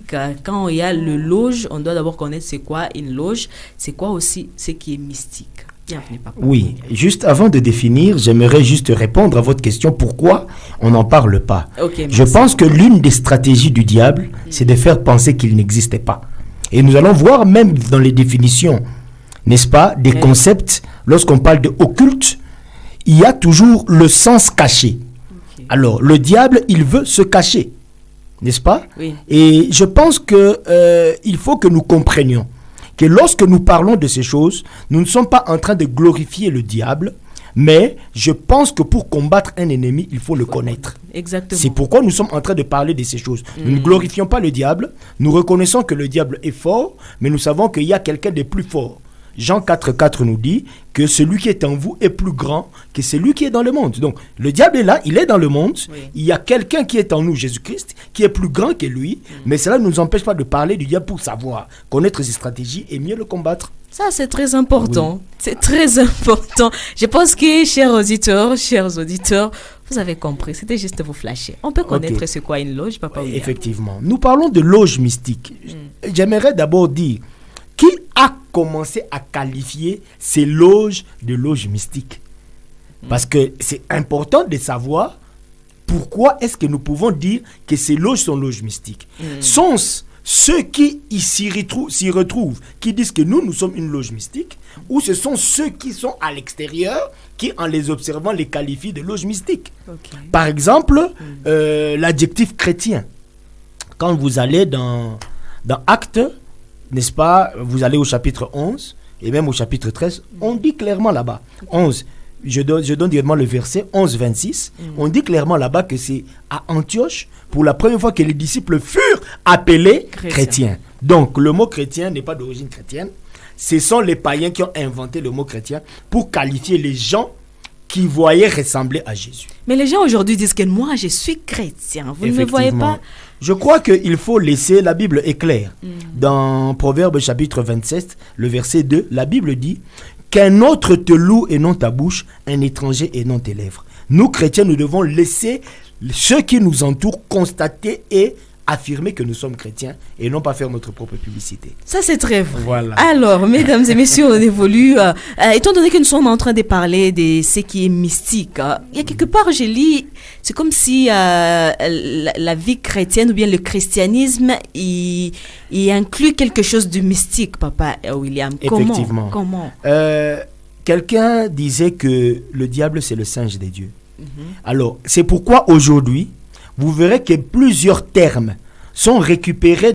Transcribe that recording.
mystique. Quand il y a le loge, on doit d'abord connaître c'est quoi une loge, c'est quoi aussi ce qui est mystique. Bienvenue, papa. Oui, juste avant de définir, j'aimerais juste répondre à votre question, pourquoi on n'en parle pas. Okay, je pense que l'une des stratégies du diable, c'est de faire penser qu'il n'existait pas. Et nous allons voir même dans les définitions, n'est-ce pas, des concepts, lorsqu'on parle de occulte, il y a toujours le sens caché. Okay. Alors, le diable, il veut se cacher, n'est-ce pas? Oui. Et je pense qu'il faut que nous comprenions que lorsque nous parlons de ces choses, nous ne sommes pas en train de glorifier le diable, mais je pense que pour combattre un ennemi, il faut le connaître. Exactement. C'est pourquoi nous sommes en train de parler de ces choses. Nous ne glorifions pas le diable, nous reconnaissons que le diable est fort, mais nous savons qu'il y a quelqu'un de plus fort. Jean 4,4 nous dit que celui qui est en vous est plus grand que celui qui est dans le monde. Donc, le diable est là, il est dans le monde. Oui. Il y a quelqu'un qui est en nous, Jésus-Christ, qui est plus grand que lui. Mais cela ne nous empêche pas de parler du diable pour savoir, connaître ses stratégies et mieux le combattre. Ça, c'est très important. Oui. C'est très important. Je pense que, chers auditeurs, vous avez compris. C'était juste vous flasher. On peut connaître c'est quoi une loge, papa? Oui, effectivement. Nous parlons de loge mystique. J'aimerais d'abord dire, qui a commencé à qualifier ces loges de loges mystiques? Parce que c'est important de savoir pourquoi est-ce que nous pouvons dire que ces loges sont loges mystiques. Sont-ce ceux qui s'y retrouvent, qui disent que nous sommes une loge mystique, ou ce sont ceux qui sont à l'extérieur, qui en les observant les qualifient de loges mystiques? Okay. Par exemple, l'adjectif chrétien. Quand vous allez dans Actes, n'est-ce pas, vous allez au chapitre 11 et même au chapitre 13, on dit clairement là-bas, 11, je donne directement le verset 11, 26, on dit clairement là-bas que c'est à Antioche, pour la première fois que les disciples furent appelés chrétiens. Donc, le mot chrétien n'est pas d'origine chrétienne, ce sont les païens qui ont inventé le mot chrétien pour qualifier les gens qui voyaient ressembler à Jésus. Mais les gens aujourd'hui disent que moi, je suis chrétien. Vous ne me voyez pas? Je crois qu'il faut laisser, la Bible est claire. Dans Proverbes chapitre 27, le verset 2, la Bible dit « Qu'un autre te loue et non ta bouche, un étranger et non tes lèvres. » Nous, chrétiens, nous devons laisser ceux qui nous entourent constater et affirmer que nous sommes chrétiens et non pas faire notre propre publicité. Ça, c'est très vrai. Voilà. Alors, mesdames et messieurs, on évolue. Étant donné que nous sommes en train de parler de ce qui est mystique, il y a quelque part, je lis, c'est comme si la vie chrétienne ou bien le christianisme, il inclut quelque chose de mystique, papa William. Effectivement. Comment quelqu'un disait que le diable, c'est le singe des dieux. Alors, c'est pourquoi aujourd'hui, vous verrez que plusieurs termes sont récupérés